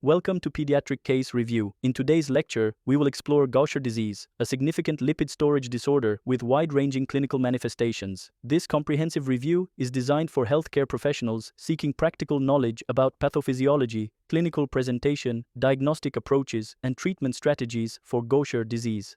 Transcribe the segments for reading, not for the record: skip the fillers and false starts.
Welcome to Pediatric Case Review. In today's lecture, we will explore Gaucher disease, a significant lipid storage disorder with wide-ranging clinical manifestations. This comprehensive review is designed for healthcare professionals seeking practical knowledge about pathophysiology, clinical presentation, diagnostic approaches, and treatment strategies for Gaucher disease.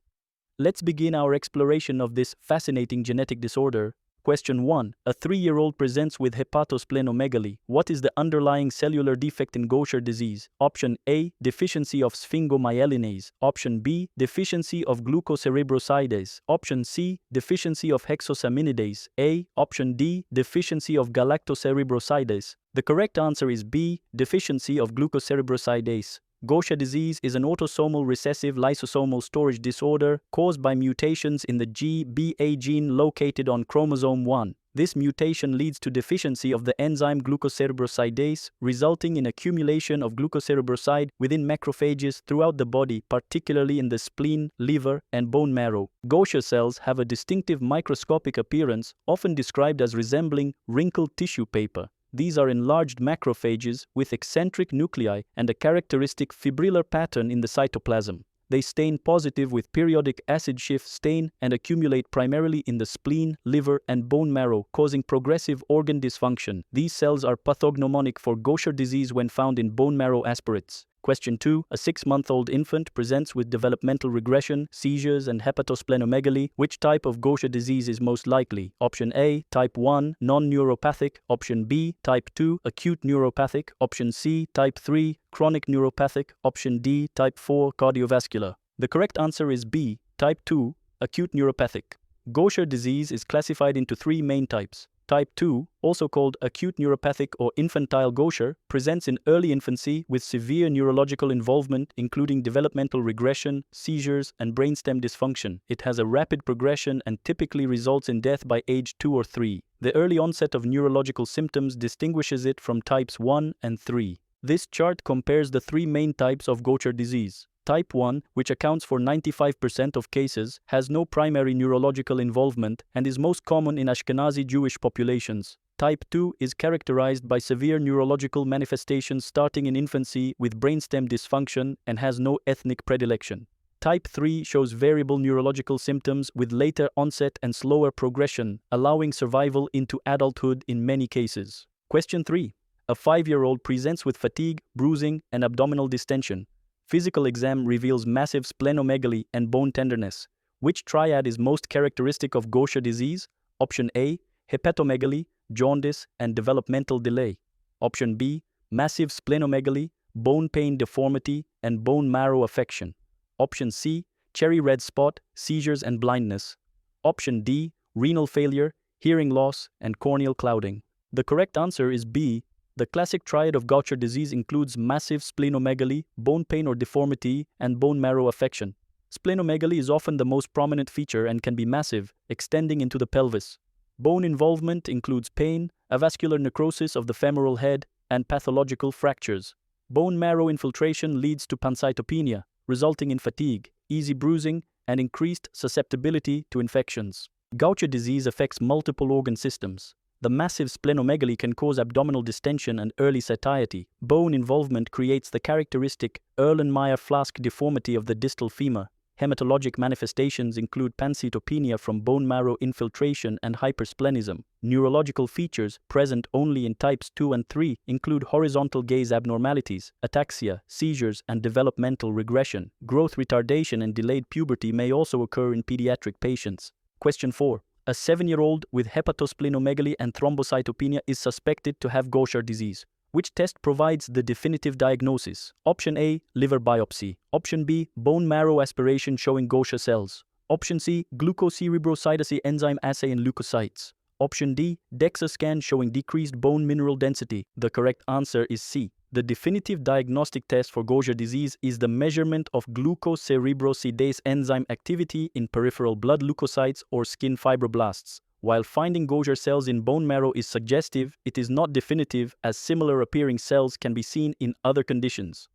Let's begin our exploration of this fascinating genetic disorder. Question 1. A 3-year-old presents with hepatosplenomegaly. What is the underlying cellular defect in Gaucher disease? Option A. Deficiency of sphingomyelinase. Option B. Deficiency of glucocerebrosidase. Option C. Deficiency of hexosaminidase A. Option D. Deficiency of galactocerebrosidase. The correct answer is B. Deficiency of glucocerebrosidase. Gaucher disease is an autosomal recessive lysosomal storage disorder caused by mutations in the GBA gene located on chromosome 1. This mutation leads to deficiency of the enzyme glucocerebrosidase, resulting in accumulation of glucocerebroside within macrophages throughout the body, particularly in the spleen, liver, and bone marrow. Gaucher cells have a distinctive microscopic appearance, often described as resembling wrinkled tissue paper. These are enlarged macrophages with eccentric nuclei and a characteristic fibrillar pattern in the cytoplasm. They stain positive with periodic acid shift stain and accumulate primarily in the spleen, liver, and bone marrow, causing progressive organ dysfunction. These cells are pathognomonic for Gaucher disease when found in bone marrow aspirates. Question 2. A 6-month-old infant presents with developmental regression, seizures, and hepatosplenomegaly. Which type of Gaucher disease is most likely? Option A. Type 1, non-neuropathic. Option B. Type 2, acute neuropathic. Option C. Type 3, chronic neuropathic. Option D. Type 4, cardiovascular. The correct answer is B. Type 2, acute neuropathic. Gaucher disease is classified into 3 main types. Type 2, also called acute neuropathic or infantile Gaucher, presents in early infancy with severe neurological involvement including developmental regression, seizures, and brainstem dysfunction. It has a rapid progression and typically results in death by age 2 or 3. The early onset of neurological symptoms distinguishes it from types 1 and 3. This chart compares the 3 main types of Gaucher disease. Type 1, which accounts for 95% of cases, has no primary neurological involvement and is most common in Ashkenazi Jewish populations. Type 2 is characterized by severe neurological manifestations starting in infancy with brainstem dysfunction and has no ethnic predilection. Type 3 shows variable neurological symptoms with later onset and slower progression, allowing survival into adulthood in many cases. Question 3. A 5-year-old presents with fatigue, bruising, and abdominal distension. Physical exam reveals massive splenomegaly and bone tenderness. Which triad is most characteristic of Gaucher disease? Option A. Hepatomegaly, jaundice, and developmental delay. Option B. Massive splenomegaly, bone pain deformity, and bone marrow affection. Option C. Cherry red spot, seizures and blindness. Option D. Renal failure, hearing loss, and corneal clouding. The correct answer is B. The classic triad of Gaucher disease includes massive splenomegaly, bone pain or deformity, and bone marrow affection. Splenomegaly is often the most prominent feature and can be massive, extending into the pelvis. Bone involvement includes pain, avascular necrosis of the femoral head, and pathological fractures. Bone marrow infiltration leads to pancytopenia, resulting in fatigue, easy bruising, and increased susceptibility to infections. Gaucher disease affects multiple organ systems. The massive splenomegaly can cause abdominal distension and early satiety. Bone involvement creates the characteristic Erlenmeyer flask deformity of the distal femur. Hematologic manifestations include pancytopenia from bone marrow infiltration and hypersplenism. Neurological features, present only in types 2 and 3, include horizontal gaze abnormalities, ataxia, seizures, and developmental regression. Growth retardation and delayed puberty may also occur in pediatric patients. Question 4. A 7-year-old with hepatosplenomegaly and thrombocytopenia is suspected to have Gaucher disease. Which test provides the definitive diagnosis? Option A. Liver biopsy. Option B. Bone marrow aspiration showing Gaucher cells. Option C. Glucocerebrosidase enzyme assay in leukocytes. Option D. DEXA scan showing decreased bone mineral density. The correct answer is C. The definitive diagnostic test for Gaucher disease is the measurement of glucocerebrosidase enzyme activity in peripheral blood leukocytes or skin fibroblasts. While finding Gaucher cells in bone marrow is suggestive, it is not definitive as similar appearing cells can be seen in other conditions.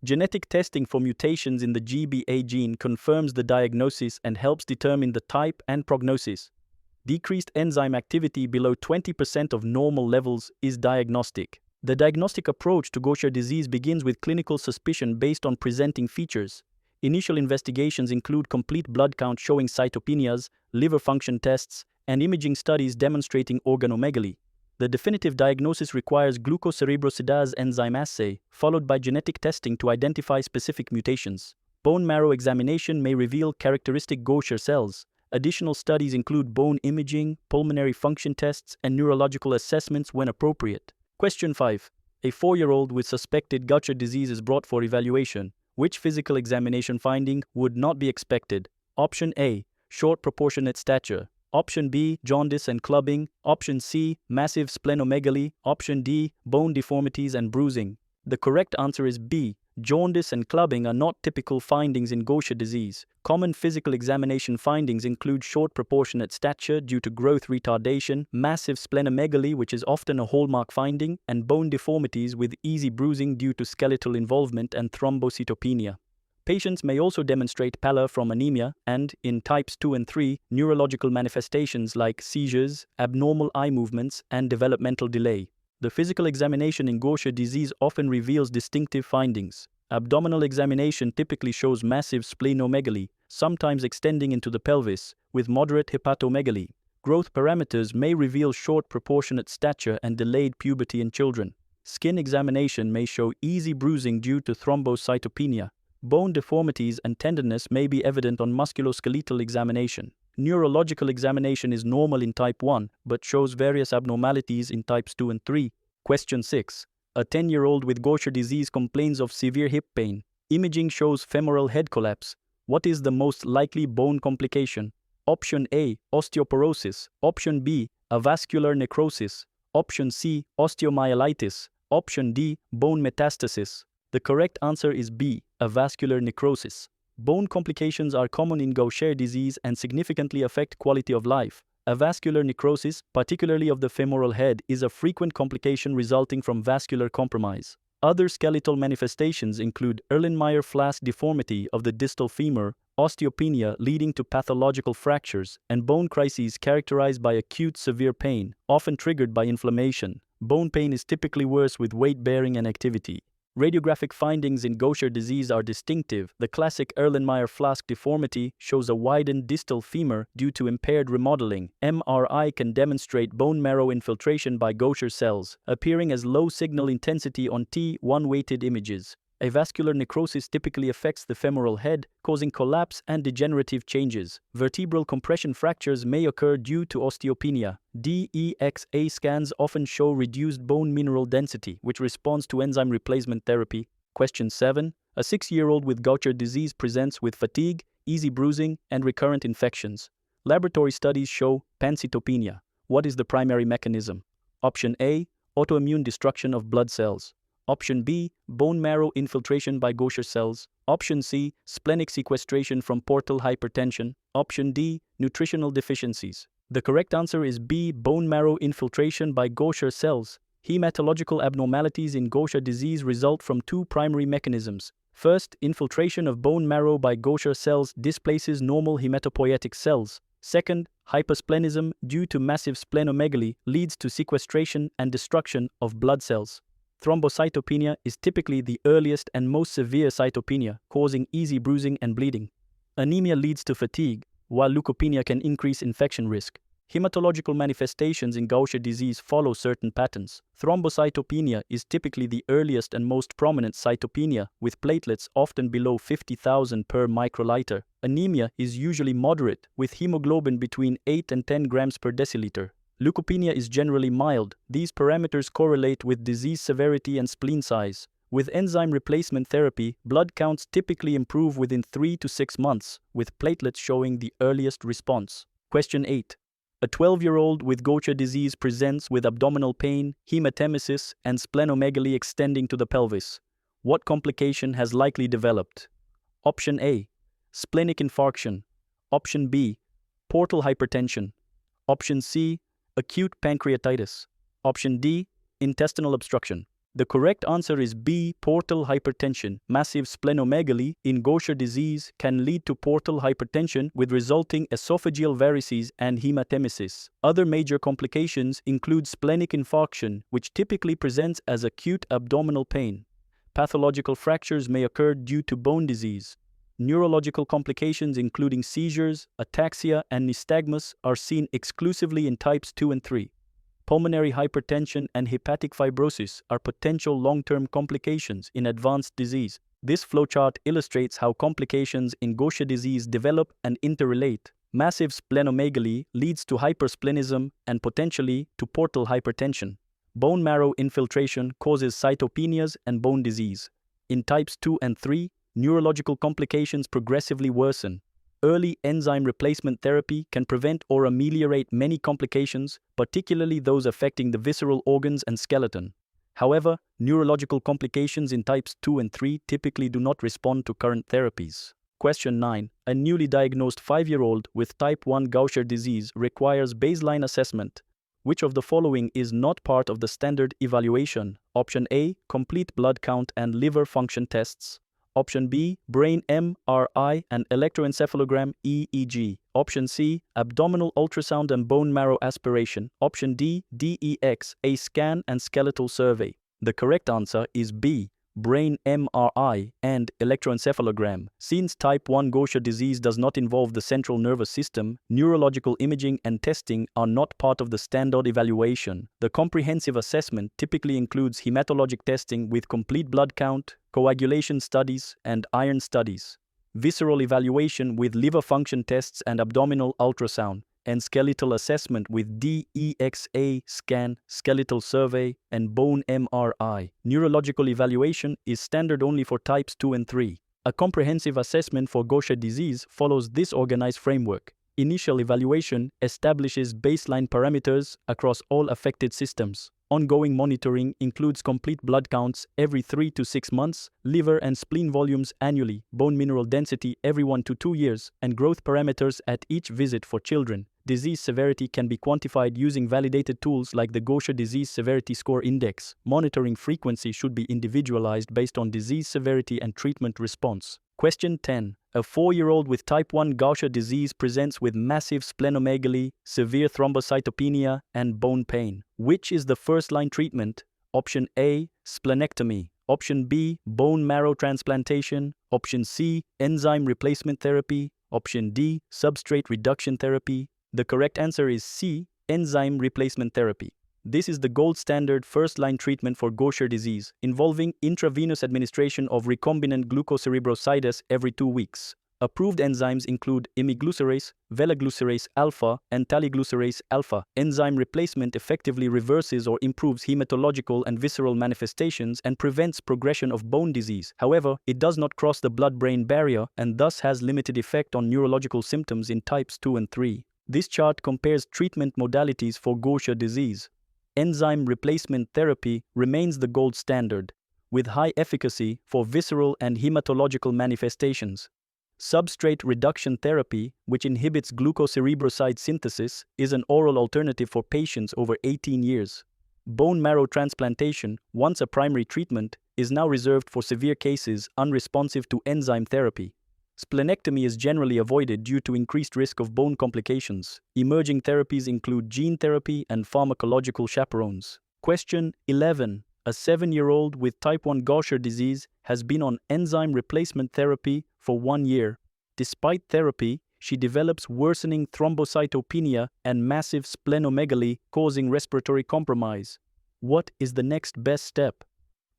Genetic testing for mutations in the GBA gene confirms the diagnosis and helps determine the type and prognosis. Decreased enzyme activity below 20% of normal levels is diagnostic. The diagnostic approach to Gaucher disease begins with clinical suspicion based on presenting features. Initial investigations include complete blood count showing cytopenias, liver function tests, and imaging studies demonstrating organomegaly. The definitive diagnosis requires glucocerebrosidase enzyme assay, followed by genetic testing to identify specific mutations. Bone marrow examination may reveal characteristic Gaucher cells. Additional studies include bone imaging, pulmonary function tests, and neurological assessments when appropriate. Question 5. A 4-year-old with suspected Gaucher disease is brought for evaluation. Which physical examination finding would not be expected? Option A. Short proportionate stature. Option B. Jaundice and clubbing. Option C. Massive splenomegaly. Option D. Bone deformities and bruising. The correct answer is B. Jaundice and clubbing are not typical findings in Gaucher disease. Common physical examination findings include short proportionate stature due to growth retardation, massive splenomegaly, which is often a hallmark finding, and bone deformities with easy bruising due to skeletal involvement and thrombocytopenia. Patients may also demonstrate pallor from anemia and, in types 2 and 3, neurological manifestations like seizures, abnormal eye movements, and developmental delay. The physical examination in Gaucher disease often reveals distinctive findings. Abdominal examination typically shows massive splenomegaly, sometimes extending into the pelvis, with moderate hepatomegaly. Growth parameters may reveal short proportionate stature and delayed puberty in children. Skin examination may show easy bruising due to thrombocytopenia. Bone deformities and tenderness may be evident on musculoskeletal examination. Neurological examination is normal in type 1, but shows various abnormalities in types 2 and 3. Question 6. A 10-year-old with Gaucher disease complains of severe hip pain. Imaging shows femoral head collapse. What is the most likely bone complication? Option A. Osteoporosis. Option B. Avascular necrosis. Option C. Osteomyelitis. Option D. Bone metastasis. The correct answer is B. Avascular necrosis. Bone complications are common in Gaucher disease and significantly affect quality of life. Avascular necrosis, particularly of the femoral head, is a frequent complication resulting from vascular compromise. Other skeletal manifestations include Erlenmeyer-Flask deformity of the distal femur, osteopenia leading to pathological fractures, and bone crises characterized by acute severe pain, often triggered by inflammation. Bone pain is typically worse with weight bearing and activity. Radiographic findings in Gaucher disease are distinctive. The classic Erlenmeyer-Flask deformity shows a widened distal femur due to impaired remodeling. MRI can demonstrate bone marrow infiltration by Gaucher cells, appearing as low signal intensity on T1 weighted images. Avascular necrosis typically affects the femoral head, causing collapse and degenerative changes. Vertebral compression fractures may occur due to osteopenia. DEXA scans often show reduced bone mineral density, which responds to enzyme replacement therapy. Question 7. A 6-year-old with Gaucher disease presents with fatigue, easy bruising, and recurrent infections. Laboratory studies show pancytopenia. What is the primary mechanism? Option A. Autoimmune destruction of blood cells. Option B. Bone marrow infiltration by Gaucher cells. Option C. Splenic sequestration from portal hypertension. Option D. Nutritional deficiencies. The correct answer is B. Bone marrow infiltration by Gaucher cells. Hematological abnormalities in Gaucher disease result from two primary mechanisms. First, infiltration of bone marrow by Gaucher cells displaces normal hematopoietic cells. Second, hypersplenism due to massive splenomegaly leads to sequestration and destruction of blood cells. Thrombocytopenia is typically the earliest and most severe cytopenia, causing easy bruising and bleeding. Anemia leads to fatigue, while leukopenia can increase infection risk. Hematological manifestations in Gaucher disease follow certain patterns. Thrombocytopenia is typically the earliest and most prominent cytopenia, with platelets often below 50,000 per microliter. Anemia is usually moderate, with hemoglobin between 8 and 10 grams per deciliter. Leukopenia is generally mild. These parameters correlate with disease severity and spleen size. With enzyme replacement therapy, blood counts typically improve within 3 to 6 months, with platelets showing the earliest response. Question 8. A 12-year-old with Gaucher disease presents with abdominal pain, hematemesis, and splenomegaly extending to the pelvis. What complication has likely developed? Option A. Splenic infarction. Option B. Portal hypertension. Option C. Acute pancreatitis. Option D. Intestinal obstruction. The correct answer is B. Portal hypertension. Massive splenomegaly in Gaucher disease can lead to portal hypertension with resulting esophageal varices and hematemesis. Other major complications include splenic infarction, which typically presents as acute abdominal pain. Pathological fractures may occur due to bone disease. Neurological complications including seizures, ataxia, and nystagmus are seen exclusively in types 2 and 3. Pulmonary hypertension and hepatic fibrosis are potential long-term complications in advanced disease. This flowchart illustrates how complications in Gaucher disease develop and interrelate. Massive splenomegaly leads to hypersplenism and potentially to portal hypertension. Bone marrow infiltration causes cytopenias and bone disease. In types 2 and 3, neurological complications progressively worsen. Early enzyme replacement therapy can prevent or ameliorate many complications, particularly those affecting the visceral organs and skeleton. However, neurological complications in types 2 and 3 typically do not respond to current therapies. Question 9. A newly diagnosed 5-year-old with type 1 Gaucher disease requires baseline assessment. Which of the following is not part of the standard evaluation? Option A. Complete blood count and liver function tests. Option B. Brain MRI and electroencephalogram EEG. Option C. Abdominal ultrasound and bone marrow aspiration. Option D. DEX, a scan and skeletal survey. The correct answer is B. Brain MRI and electroencephalogram. Since type 1 Gaucher disease does not involve the central nervous system, neurological imaging and testing are not part of the standard evaluation. The comprehensive assessment typically includes hematologic testing with complete blood count, coagulation studies, and iron studies, visceral evaluation with liver function tests and abdominal ultrasound, and skeletal assessment with DEXA scan, skeletal survey, and bone MRI. Neurological evaluation is standard only for types 2 and 3. A comprehensive assessment for Gaucher disease follows this organized framework. Initial evaluation establishes baseline parameters across all affected systems. Ongoing monitoring includes complete blood counts every 3 to 6 months, liver and spleen volumes annually, bone mineral density every 1 to 2 years, and growth parameters at each visit for children. Disease severity can be quantified using validated tools like the Gaucher Disease Severity Score Index. Monitoring frequency should be individualized based on disease severity and treatment response. Question 10. A 4-year-old with type 1 Gaucher disease presents with massive splenomegaly, severe thrombocytopenia, and bone pain. Which is the first-line treatment? Option A. Splenectomy. Option B. Bone marrow transplantation. Option C. Enzyme replacement therapy. Option D. Substrate reduction therapy. The correct answer is C. Enzyme replacement therapy. This is the gold standard first-line treatment for Gaucher disease, involving intravenous administration of recombinant glucocerebrosidase every 2 weeks. Approved enzymes include imiglucerase, velaglucerase alpha, and taliglucerase alpha. Enzyme replacement effectively reverses or improves hematological and visceral manifestations and prevents progression of bone disease. However, it does not cross the blood-brain barrier and thus has limited effect on neurological symptoms in types 2 and 3. This chart compares treatment modalities for Gaucher disease. Enzyme replacement therapy remains the gold standard, with high efficacy for visceral and hematological manifestations. Substrate reduction therapy, which inhibits glucocerebroside synthesis, is an oral alternative for patients over 18 years. Bone marrow transplantation, once a primary treatment, is now reserved for severe cases unresponsive to enzyme therapy. Splenectomy is generally avoided due to increased risk of bone complications. Emerging therapies include gene therapy and pharmacological chaperones. Question 11. A 7-year-old with type 1 Gaucher disease has been on enzyme replacement therapy for 1 year. Despite therapy, she develops worsening thrombocytopenia and massive splenomegaly, causing respiratory compromise. What is the next best step?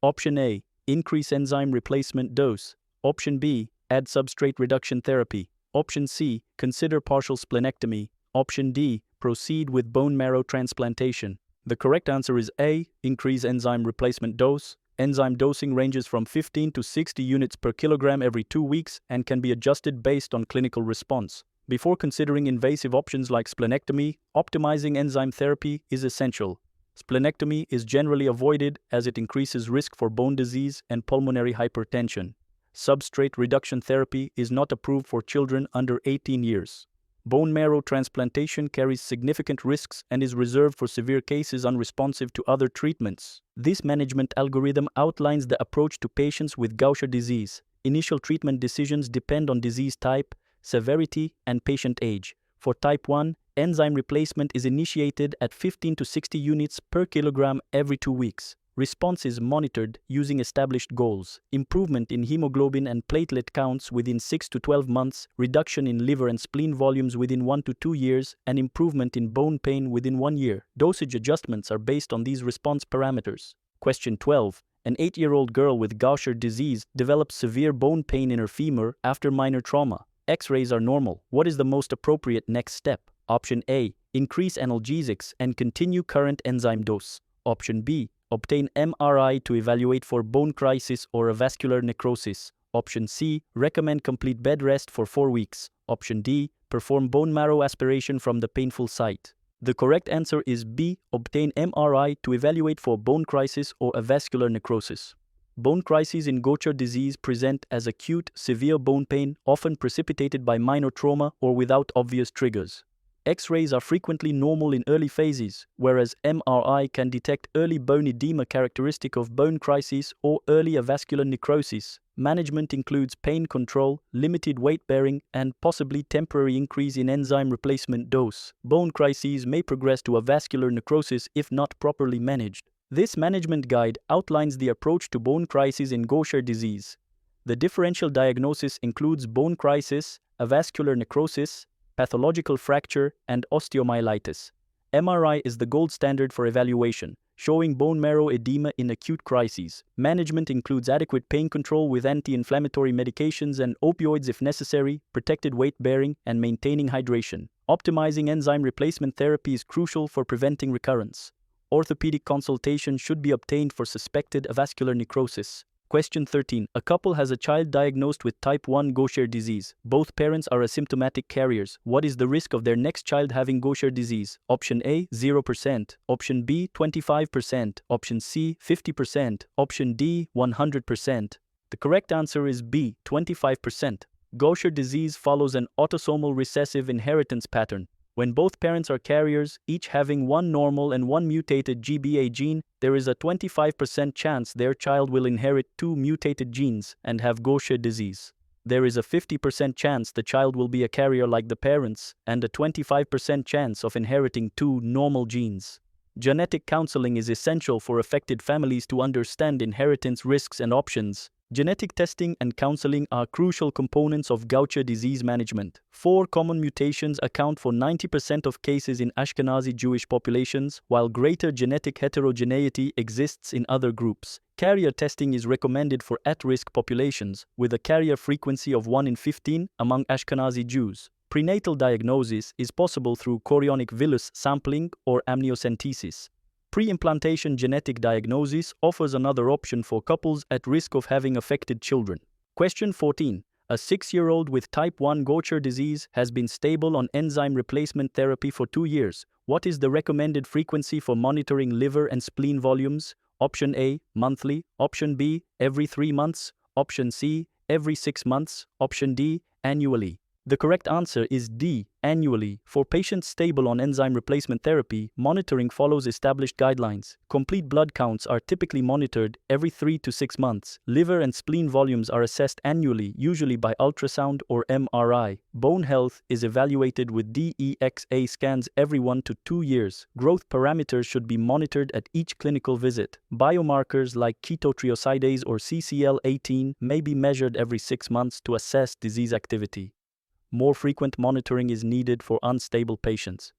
Option A. Increase enzyme replacement dose. Option B. Add substrate reduction therapy. Option C. Consider partial splenectomy. Option D. Proceed with bone marrow transplantation. The correct answer is A. Increase enzyme replacement dose. Enzyme dosing ranges from 15 to 60 units per kilogram every 2 weeks and can be adjusted based on clinical response. Before considering invasive options like splenectomy, optimizing enzyme therapy is essential. Splenectomy is generally avoided as it increases risk for bone disease and pulmonary hypertension. Substrate reduction therapy is not approved for children under 18 years. Bone marrow transplantation carries significant risks and is reserved for severe cases unresponsive to other treatments. This management algorithm outlines the approach to patients with Gaucher disease. Initial treatment decisions depend on disease type, severity, and patient age. For type 1, enzyme replacement is initiated at 15 to 60 units per kilogram every 2 weeks. Response is monitored using established goals: improvement in hemoglobin and platelet counts within 6 to 12 months, reduction in liver and spleen volumes within 1 to 2 years, and improvement in bone pain within 1 year. Dosage adjustments are based on these response parameters. Question 12. An 8-year-old girl with Gaucher disease develops severe bone pain in her femur after minor trauma. X-rays are normal. What is the most appropriate next step? Option A. Increase analgesics and continue current enzyme dose. Option B. Obtain MRI to evaluate for bone crisis or avascular necrosis. Option C. Recommend complete bed rest for 4 weeks. Option D. Perform bone marrow aspiration from the painful site. The correct answer is B. Obtain MRI to evaluate for bone crisis or avascular necrosis. Bone crises in Gaucher disease present as acute, severe bone pain, often precipitated by minor trauma or without obvious triggers. X-rays are frequently normal in early phases, whereas MRI can detect early bone edema characteristic of bone crisis or early avascular necrosis. Management includes pain control, limited weight bearing, and possibly temporary increase in enzyme replacement dose. Bone crises may progress to avascular necrosis if not properly managed. This management guide outlines the approach to bone crisis in Gaucher disease. The differential diagnosis includes bone crisis, avascular necrosis, pathological fracture, and osteomyelitis. MRI is the gold standard for evaluation, showing bone marrow edema in acute crises. Management includes adequate pain control with anti-inflammatory medications and opioids if necessary, protected weight bearing, and maintaining hydration. Optimizing enzyme replacement therapy is crucial for preventing recurrence. Orthopedic consultation should be obtained for suspected avascular necrosis. Question 13. A couple has a child diagnosed with type 1 Gaucher disease. Both parents are asymptomatic carriers. What is the risk of their next child having Gaucher disease? Option A, 0%. Option B, 25%. Option C, 50%. Option D, 100%. The correct answer is B, 25%. Gaucher disease follows an autosomal recessive inheritance pattern. When both parents are carriers, each having one normal and one mutated GBA gene, there is a 25% chance their child will inherit 2 mutated genes and have Gaucher disease. There is a 50% chance the child will be a carrier like the parents, and a 25% chance of inheriting 2 normal genes. Genetic counseling is essential for affected families to understand inheritance risks and options. Genetic testing and counseling are crucial components of Gaucher disease management. 4 common mutations account for 90% of cases in Ashkenazi Jewish populations, while greater genetic heterogeneity exists in other groups. Carrier testing is recommended for at-risk populations, with a carrier frequency of 1 in 15 among Ashkenazi Jews. Prenatal diagnosis is possible through chorionic villus sampling or amniocentesis. Pre-implantation genetic diagnosis offers another option for couples at risk of having affected children. Question 14. A 6-year-old with type 1 Gaucher disease has been stable on enzyme replacement therapy for 2 years. What is the recommended frequency for monitoring liver and spleen volumes? Option A, monthly. Option B, every 3 months. Option C, every 6 months. Option D, annually. The correct answer is D, annually. For patients stable on enzyme replacement therapy, monitoring follows established guidelines. Complete blood counts are typically monitored every 3 to 6 months. Liver and spleen volumes are assessed annually, usually by ultrasound or MRI. Bone health is evaluated with DEXA scans every 1 to 2 years. Growth parameters should be monitored at each clinical visit. Biomarkers like ketotriosidase or CCL18 may be measured every 6 months to assess disease activity. More frequent monitoring is needed for unstable patients.